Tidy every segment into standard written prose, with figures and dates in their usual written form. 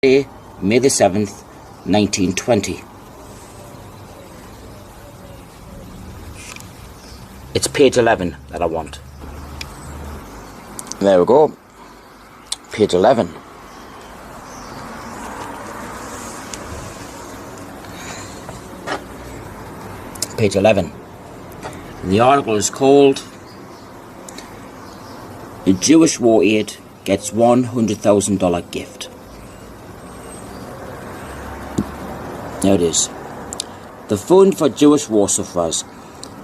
May the 7th, 1920. It's page 11 that I want. There we go. Page 11. Page 11. The article is called "The Jewish War Aid Gets $100,000 Gift." There it is. The Fund for Jewish War Sufferers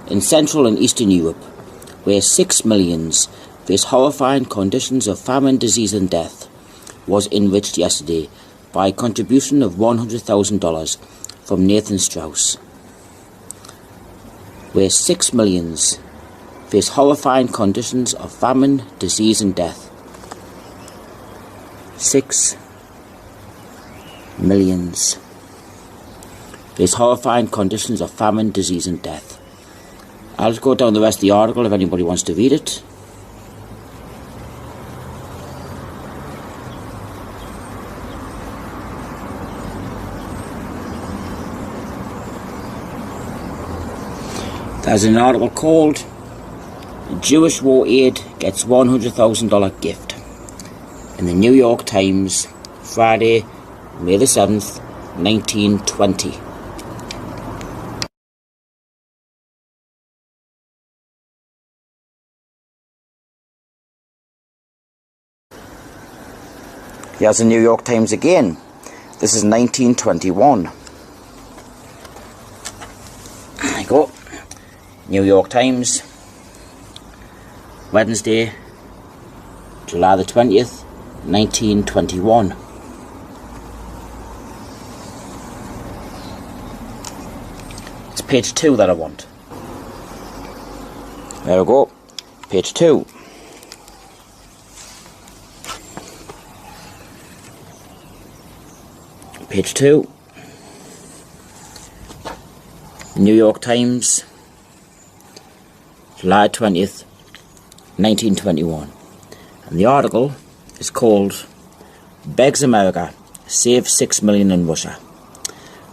in Central and Eastern Europe, where 6 millions face horrifying conditions of famine, disease and death, was enriched yesterday by a contribution of $100,000 from Nathan Strauss. Where 6 millions face horrifying conditions of famine, disease and death. 6 millions face horrifying conditions of famine, disease and death. I'll just go down the rest of the article if anybody wants to read it. There's an article called "Jewish War Aid Gets $100,000 Gift" in the New York Times, Friday, May the 7th, 1920. Here's the New York Times again. This is 1921. There you go. New York Times, Wednesday, July the 20th, 1921. It's page 2 that I want. There we go. Page 2. Page 2. New York Times, July 20th, 1921. And the article is called "Begs America Save 6 Million in Russia.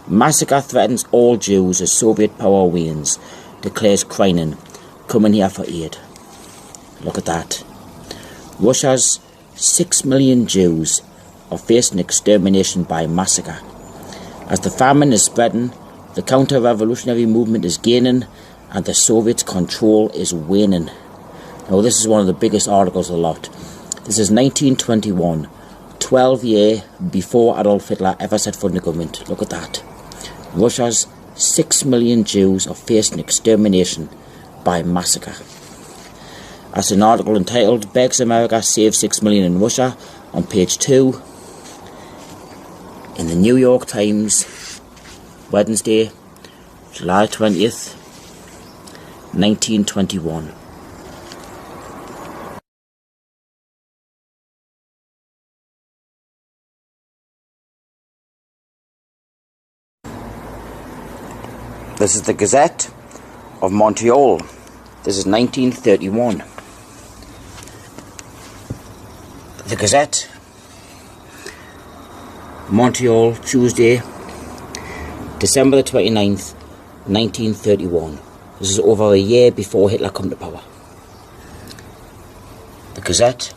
Massacre Threatens All Jews as Soviet Power Wanes, Declares Kreinin, Coming Here for Aid." Look at that. Russia's 6 million Jews are facing extermination by massacre. As the famine is spreading, the counter-revolutionary movement is gaining, and the Soviets' control is waning. Now this is one of the biggest articles of the lot. This is 1921, 12 years before Adolf Hitler ever set foot in the government. Look at that. Russia's 6 million Jews are facing extermination by massacre. That's an article entitled "Begs America Save 6 Million in Russia" on page 2 in the New York Times, Wednesday, July 20th, 1921. This is the Gazette of Montreal. This is 1931. The Gazette, Montreal, Tuesday, December the 29th, 1931. This is over a year before Hitler come to power. The Gazette.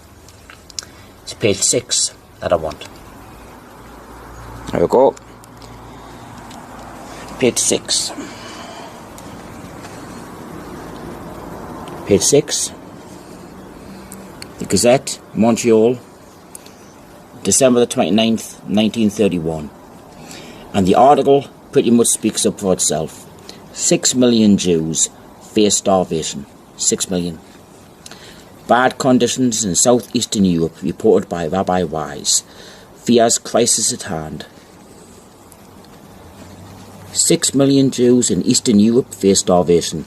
It's page 6 that I want. There we go. Page 6. Page 6. The Gazette, Montreal, December the 29th, 1931. And the article pretty much speaks up for itself. 6 million Jews face starvation. 6 million. Bad conditions in southeastern Europe reported by Rabbi Wise. Fears crisis at hand. 6 million Jews in Eastern Europe face starvation,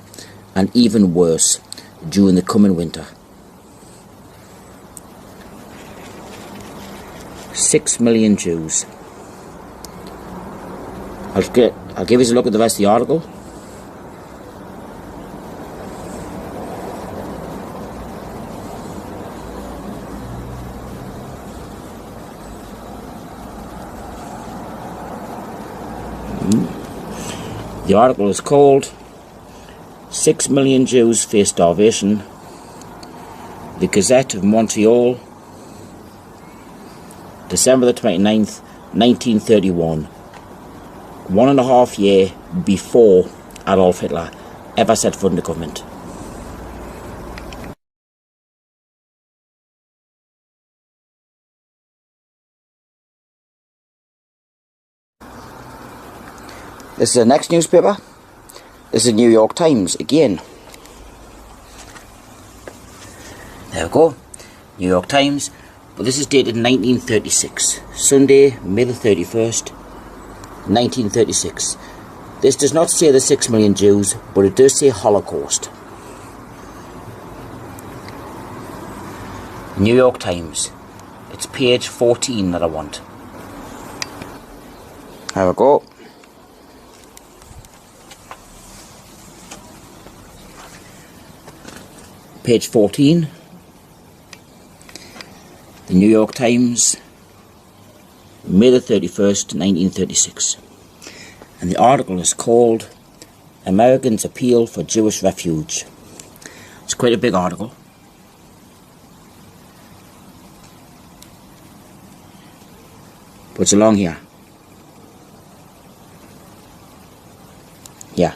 and even worse during the coming winter. 6 million Jews. I'll give you a look at the rest of the article. The article is called 6 Million Jews Face Starvation. The Gazette of Montreal, December the 29th, 1931. 1.5 years before Adolf Hitler ever set foot in the government. This is the next newspaper. This is New York Times again. There we go. New York Times. But this is dated 1936. Sunday, May the 31st, 1936. This does not say the 6 million Jews, but it does say Holocaust. New York Times. It's page 14 that I want. There we go. Page 14. The New York Times, May the 31st, 1936. And the article is called Americans Appeal for Jewish Refuge. It's quite a big article. But it's along here. Yeah.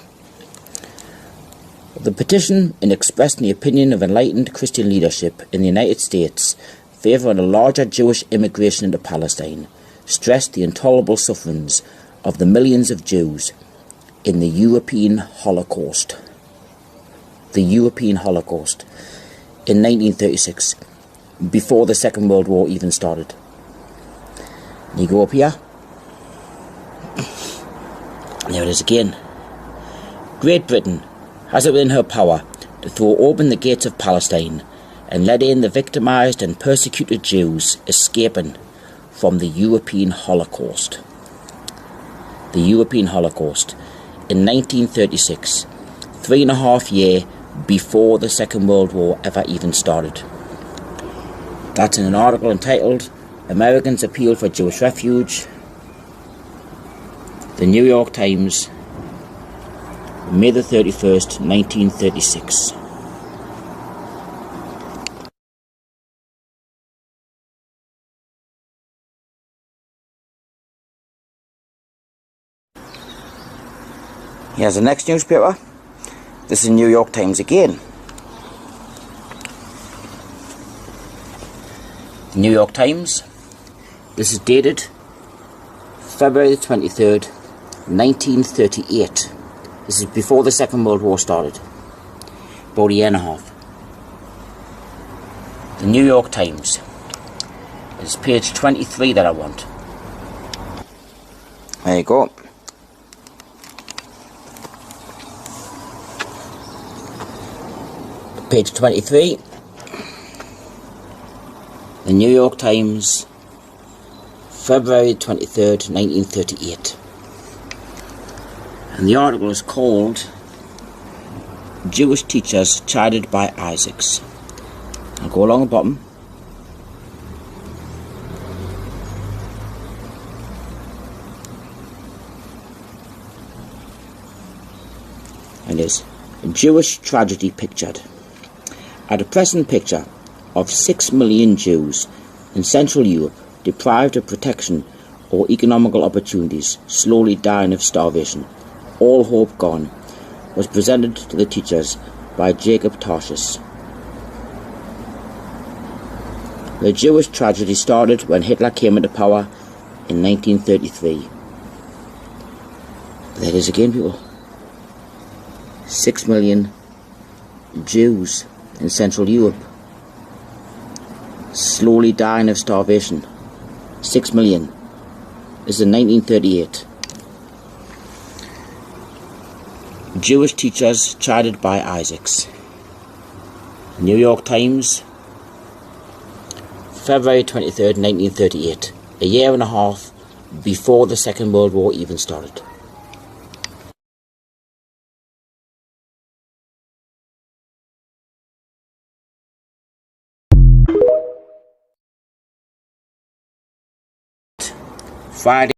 The petition, in expressing the opinion of enlightened Christian leadership in the United States favouring a larger Jewish immigration into Palestine, stressed the intolerable sufferings of the millions of Jews in the European Holocaust. The European Holocaust in 1936, before the Second World War even started. You go up here. There it is again. Great Britain has it within her power to throw open the gates of Palestine and let in the victimised and persecuted Jews escaping from the European Holocaust. The European Holocaust in 1936, 3.5 years before the Second World War ever even started. That's in an article entitled Americans Appeal for Jewish Refuge. The New York Times, May the 31st, 1936. Here's the next newspaper. This is New York Times again. New York Times. This is dated February the 23rd, 1938. This is before the Second World War started. About a year and a half. The New York Times. It's page 23 that I want. There you go. Page 23. The New York Times, February 23rd, 1938. And the article is called Jewish Teachers Chided by Isaacs. I'll go along the bottom. And there's a Jewish tragedy pictured. A depressing picture of 6 million Jews in Central Europe deprived of protection or economical opportunities, slowly dying of starvation, all hope gone, was presented to the teachers by Jacob Tarshis. The Jewish tragedy started when Hitler came into power in 1933. There it is again, people. 6 million Jews in Central Europe, slowly dying of starvation. 6 million. This is in 1938. Jewish teachers chided by Isaacs. New York Times, February 23rd, 1938. A year and a half before the Second World War even started. Friday